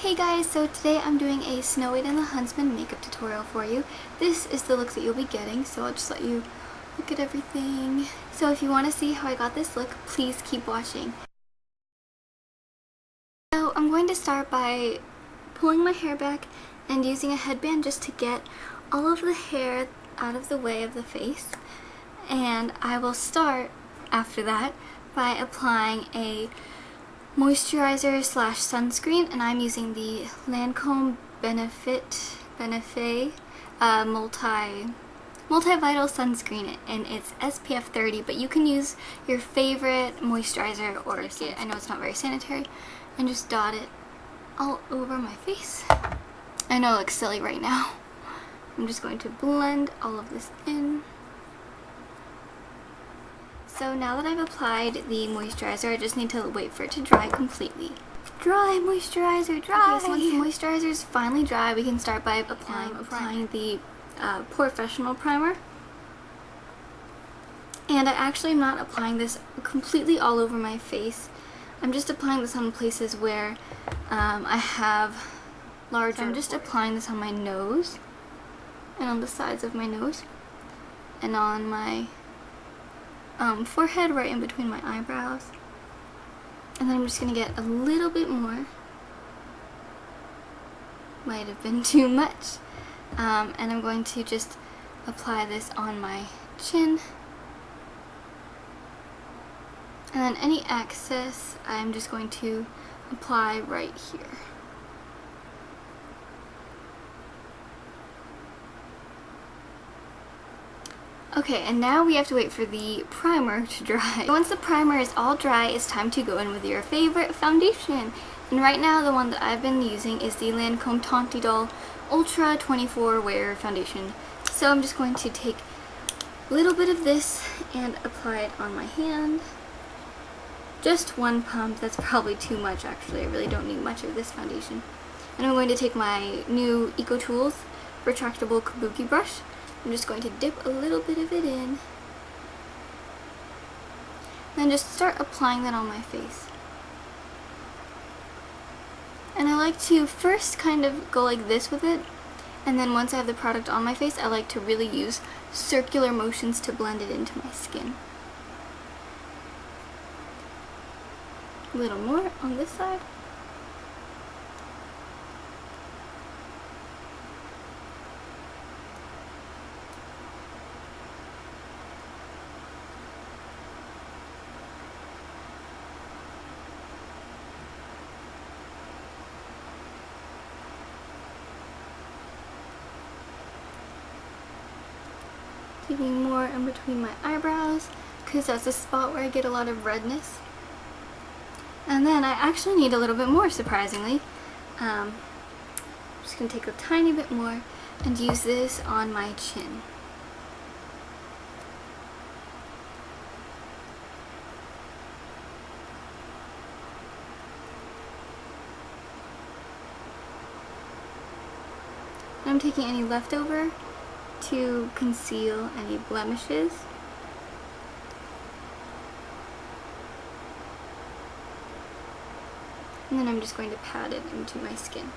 Hey guys, so today I'm doing a Snow White and the Huntsman makeup tutorial for you. This is the look that you'll be getting, so I'll just let you look at everything. So if you want to see how I got this look, please keep watching. So I'm going to start by pulling my hair back and using a headband just to get all of the hair out of the way of the face. And I will start after that by applying a moisturizer slash sunscreen, and I'm using the Lancome Benefit multivital sunscreen, and it's SPF 30, but you can use your favorite moisturizer or kit. I know it's not very sanitary, and just dot it all over my face. I know it looks silly right now. I'm just going to blend all of this in. So now that I've applied the moisturizer, I just need to wait for it to dry completely. Dry moisturizer, dry! Okay, so once the moisturizer is finally dry, we can start by applying the Professional primer. And I actually am not applying this completely all over my face. I'm just applying this on places where I have larger. So I'm just applying this on my nose, and on the sides of my nose, and on my forehead right in between my eyebrows. And then I'm just going to get a little bit more. Might have been too much. And I'm going to just apply this on my chin. And then any excess I'm just going to apply right here. Okay, and now we have to wait for the primer to dry. Once the primer is all dry, it's time to go in with your favorite foundation. And right now, the one that I've been using is the Lancome Condensed Ultra 24 Wear Foundation. So I'm just going to take a little bit of this and apply it on my hand. Just one pump, that's probably too much actually. I really don't need much of this foundation. And I'm going to take my new Eco Tools retractable kabuki brush. I'm just going to dip a little bit of it in, then just start applying that on my face. And I like to first kind of go like this with it, and then once I have the product on my face, I like to really use circular motions to blend it into my skin. A little more on this side. Taking more in between my eyebrows, because that's a spot where I get a lot of redness. And then I actually need a little bit more, surprisingly. I'm just going to take a tiny bit more and use this on my chin. And I'm taking any leftover to conceal any blemishes. And then I'm just going to pat it into my skin.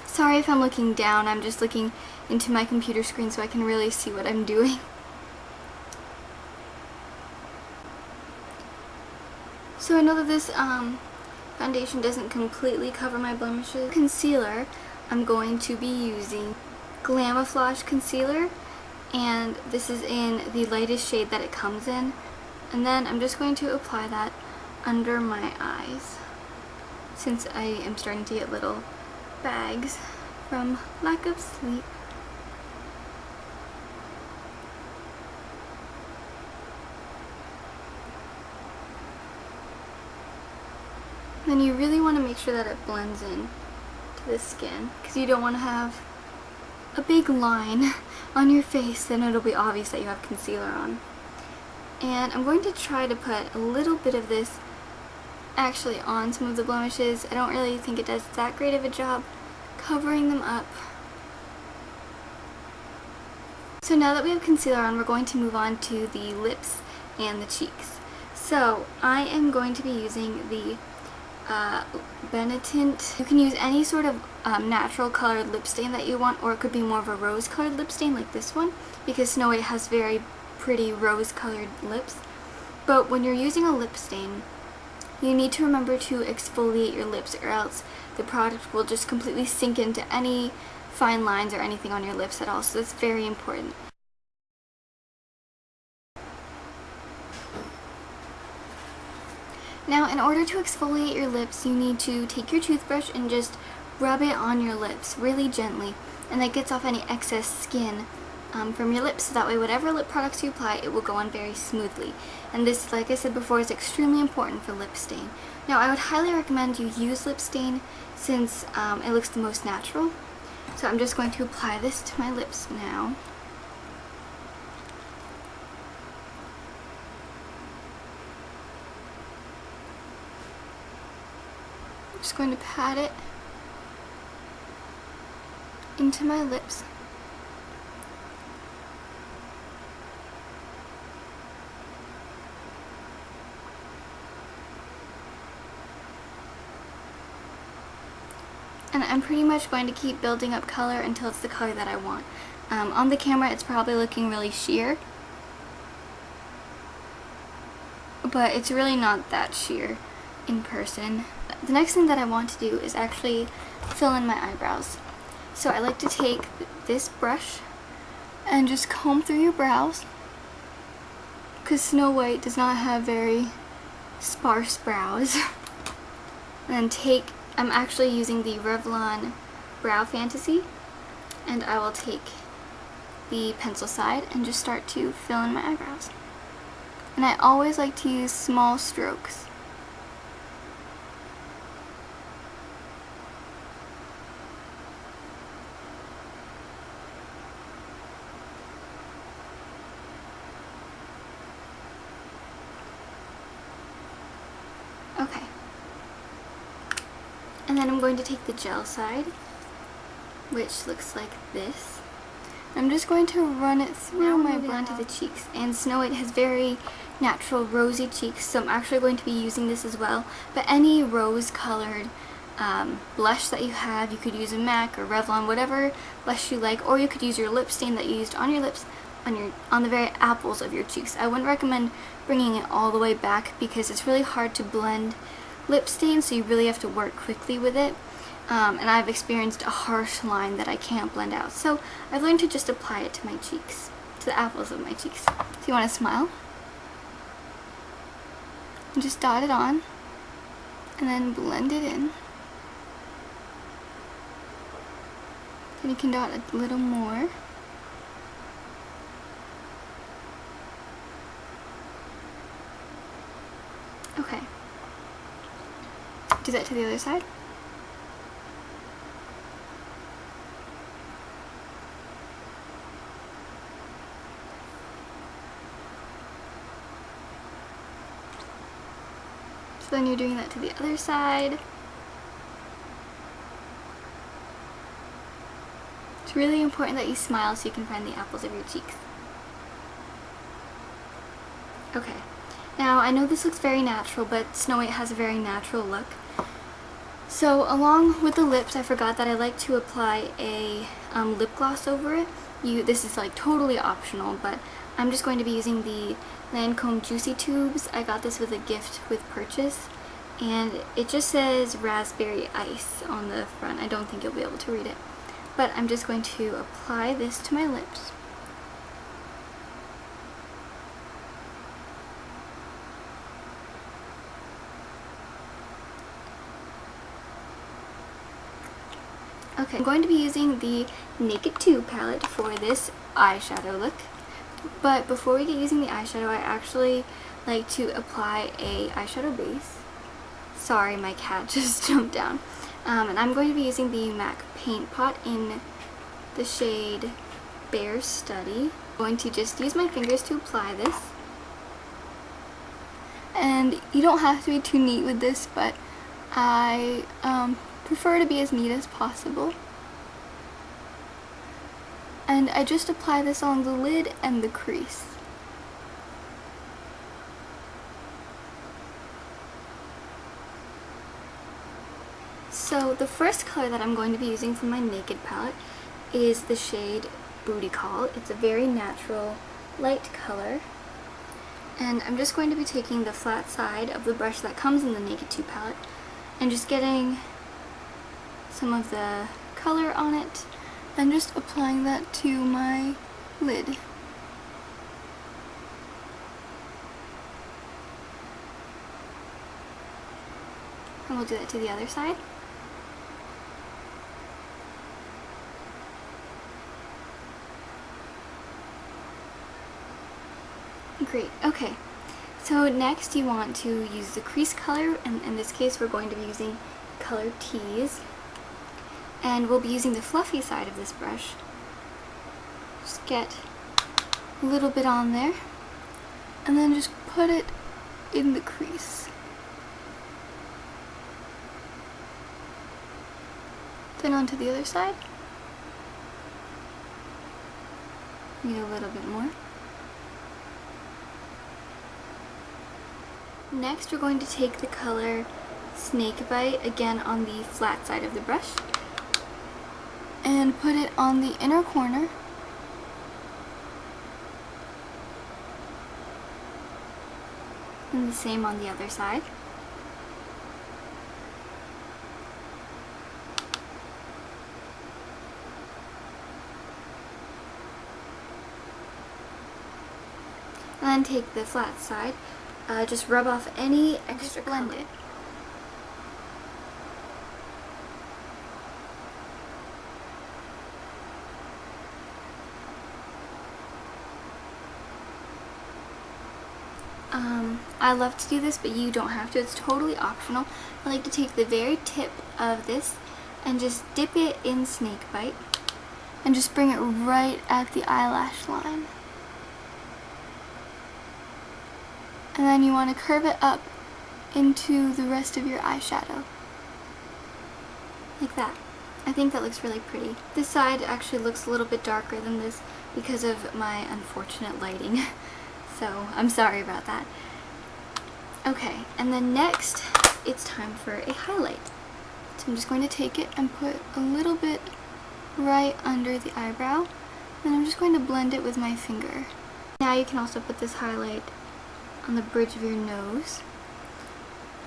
Sorry if I'm looking down, I'm just looking into my computer screen so I can really see what I'm doing. So I know that this foundation doesn't completely cover my blemishes. Concealer, I'm going to be using Glamouflage Concealer, and this is in the lightest shade that it comes in. And then I'm just going to apply that under my eyes, since I am starting to get little bags from lack of sleep. Then you really want to make sure that it blends in to the skin, because you don't want to have a big line on your face, then it'll be obvious that you have concealer on. And I'm going to try to put a little bit of this actually on some of the blemishes. I don't really think it does that great of a job covering them up. So now that we have concealer on, we're going to move on to the lips and the cheeks. So I am going to be using the Benetint. You can use any sort of natural colored lip stain that you want, or it could be more of a rose colored lip stain like this one, because Snow White has very pretty rose colored lips. But when you're using a lip stain, you need to remember to exfoliate your lips, or else the product will just completely sink into any fine lines or anything on your lips at all, so that's very important. Now, in order to exfoliate your lips, you need to take your toothbrush and just rub it on your lips really gently, and that gets off any excess skin from your lips, so that way whatever lip products you apply, it will go on very smoothly. And this, like I said before, is extremely important for lip stain. Now, I would highly recommend you use lip stain since it looks the most natural. So I'm just going to apply this to my lips now. I'm just going to pat it into my lips. And I'm pretty much going to keep building up color until it's the color that I want. On the camera it's probably looking really sheer, but it's really not that sheer in person. The next thing that I want to do is actually fill in my eyebrows. So I like to take this brush and just comb through your brows, because Snow White does not have very sparse brows. And then I'm actually using the Revlon Brow Fantasy, and I will take the pencil side and just start to fill in my eyebrows. And I always like to use small strokes. Okay. And then I'm going to take the gel side, which looks like this. I'm just going to run it through my brow to the cheeks. And Snow White has very natural rosy cheeks, so I'm actually going to be using this as well. But any rose colored blush that you have, you could use a MAC or Revlon, whatever blush you like, or you could use your lip stain that you used on your lips, on the very apples of your cheeks. I wouldn't recommend bringing it all the way back because it's really hard to blend lip stain, so you really have to work quickly with it. And I've experienced a harsh line that I can't blend out. So I've learned to just apply it to my cheeks, to the apples of my cheeks. So you want to smile? And just dot it on, and then blend it in. Then you can dot a little more. Okay. Do that to the other side. So then you're doing that to the other side. It's really important that you smile so you can find the apples of your cheeks. Okay. Now, I know this looks very natural, but Snow White has a very natural look. So, along with the lips, I forgot that I like to apply a lip gloss over it. This is like totally optional, but I'm just going to be using the Lancome Juicy Tubes. I got this with a gift with purchase, and it just says Raspberry Ice on the front. I don't think you'll be able to read it, but I'm just going to apply this to my lips. Okay, I'm going to be using the Naked 2 palette for this eyeshadow look. But before we get using the eyeshadow, I actually like to apply a eyeshadow base. Sorry, my cat just jumped down. And I'm going to be using the MAC Paint Pot in the shade Bare Study. I'm going to just use my fingers to apply this. And you don't have to be too neat with this, but I prefer to be as neat as possible. And I just apply this on the lid and the crease. So the first color that I'm going to be using for my Naked palette is the shade Booty Call. It's a very natural, light color. And I'm just going to be taking the flat side of the brush that comes in the Naked 2 palette and just getting some of the color on it and just applying that to my lid. And we'll do that to the other side. Great, okay. So next you want to use the crease color, and in this case we're going to be using color Tease. And we'll be using the fluffy side of this brush. Just get a little bit on there, and then just put it in the crease. Then onto the other side. Need a little bit more. Next we're going to take the color Snakebite, again on the flat side of the brush, and put it on the inner corner. And the same on the other side. And then take the flat side. Just rub off any extra color. Blend it. I love to do this, but you don't have to. It's totally optional. I like to take the very tip of this and just dip it in Snakebite and just bring it right at the eyelash line. And then you want to curve it up into the rest of your eyeshadow. Like that. I think that looks really pretty. This side actually looks a little bit darker than this because of my unfortunate lighting. So I'm sorry about that. Okay, and then next it's time for a highlight. So I'm just going to take it and put a little bit right under the eyebrow. And I'm just going to blend it with my finger. Now you can also put this highlight on the bridge of your nose,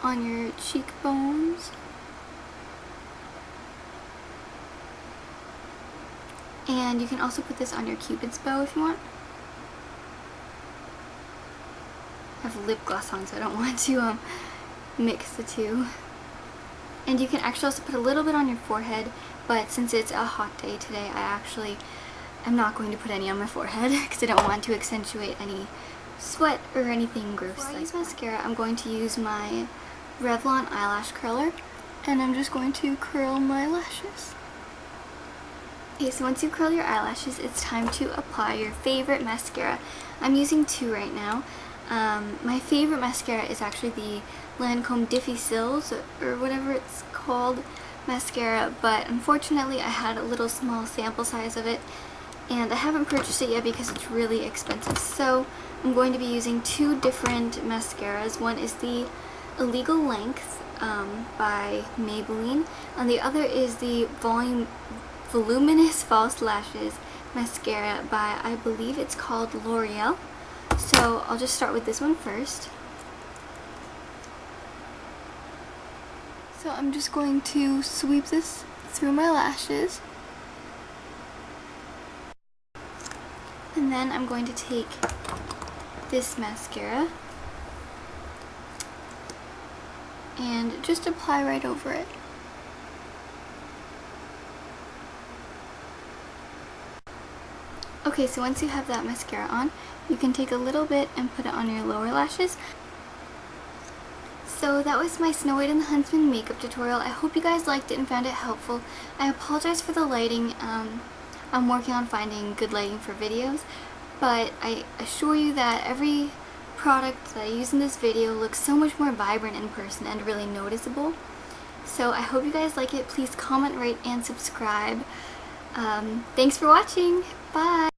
on your cheekbones, and you can also put this on your Cupid's bow if you want. I have lip gloss on, so I don't want to mix the two. And you can actually also put a little bit on your forehead, but since it's a hot day today, I'm not going to put any on my forehead because I don't want to accentuate any sweat or anything gross. Before I use mascara, I'm going to use my Revlon eyelash curler, and I'm just going to curl my lashes. Okay, so once you curl your eyelashes, it's time to apply your favorite mascara. I'm using two right now. My favorite mascara is actually the Lancome Diffie-Sills, or whatever it's called, mascara, but unfortunately I had a little small sample size of it, and I haven't purchased it yet because it's really expensive. So I'm going to be using two different mascaras. One is the Illegal Length by Maybelline, and the other is the Voluminous False Lashes mascara by, I believe it's called L'Oreal. So I'll just start with this one first. So I'm just going to sweep this through my lashes. And then I'm going to take this mascara and just apply right over it. Okay, so once you have that mascara on, you can take a little bit and put it on your lower lashes. So that was my Snow White and the Huntsman makeup tutorial. I hope you guys liked it and found it helpful. I apologize for the lighting. I'm working on finding good lighting for videos, but I assure you that every product that I use in this video looks so much more vibrant in person and really noticeable. So I hope you guys like it. Please comment, rate, and subscribe. Thanks for watching! Bye!